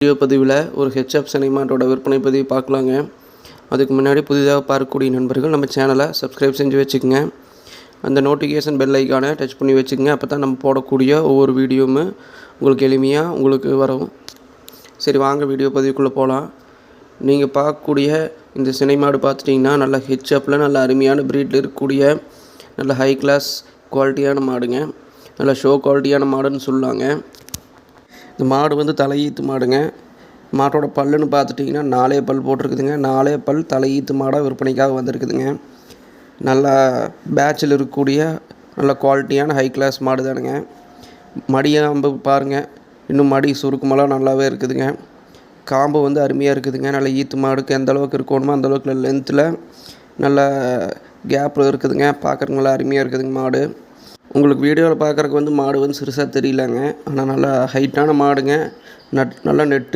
Video பதிவில் ஒரு HF சினை மாட்டோட விற்பனை பதிவு பார்க்கலாங்க. அதுக்கு முன்னாடி புதிதாக பார்க்கக்கூடிய நண்பர்கள் நம்ம சேனலை சப்ஸ்கிரைப் செஞ்சு வச்சுக்கோங்க. அந்த நோட்டிஃபிகேஷன் பெல் ஐக்கானை டச் பண்ணி வச்சுக்கோங்க. அப்போ தான் நம்ம போடக்கூடிய ஒவ்வொரு வீடியோவும் உங்களுக்கு எளிமையாக உங்களுக்கு வரும். சரி, வாங்க வீடியோ பதிவுக்குள்ளே போகலாம். நீங்கள் பார்க்கக்கூடிய இந்த சினை மாடு பார்த்துட்டிங்கன்னா நல்ல ஹெச்எஃப்பில் நல்ல அருமையான ப்ரீட்டில் இருக்கக்கூடிய நல்ல ஹை கிளாஸ் குவாலிட்டியான மாடுங்க. நல்ல ஷோ குவாலிட்டியான மாடுன்னு சொல்லலாங்க. இந்த மாடு வந்து தலையீத்து மாடுங்க. மாட்டோட பல்லுன்னு பார்த்துட்டிங்கன்னா 4 பல் போட்டிருக்குதுங்க. 4 பல் தலையீத்து மாடாக விற்பனைக்காக வந்திருக்குதுங்க. நல்லா பேட்சில் இருக்கக்கூடிய நல்ல குவாலிட்டியான ஹை கிளாஸ் மாடு தானுங்க. மடியாம்பு பாருங்கள், இன்னும் மடி சுருக்கமெல்லாம் நல்லாவே இருக்குதுங்க. காம்பு வந்து அருமையாக இருக்குதுங்க. நல்ல ஈத்து மாடுக்கு எந்த அளவுக்கு இருக்கணுமோ அந்தளவுக்கு லென்த்தில் நல்ல கேப்பில் இருக்குதுங்க. பார்க்குறதுக்கு அருமையாக இருக்குதுங்க மாடு. உங்களுக்கு வீடியோவில் பார்க்குறக்கு வந்து மாடு வந்து சிறுசாக தெரியலங்க. ஆனால் நல்லா ஹைட்டான மாடுங்க. நல்லா நெட்டு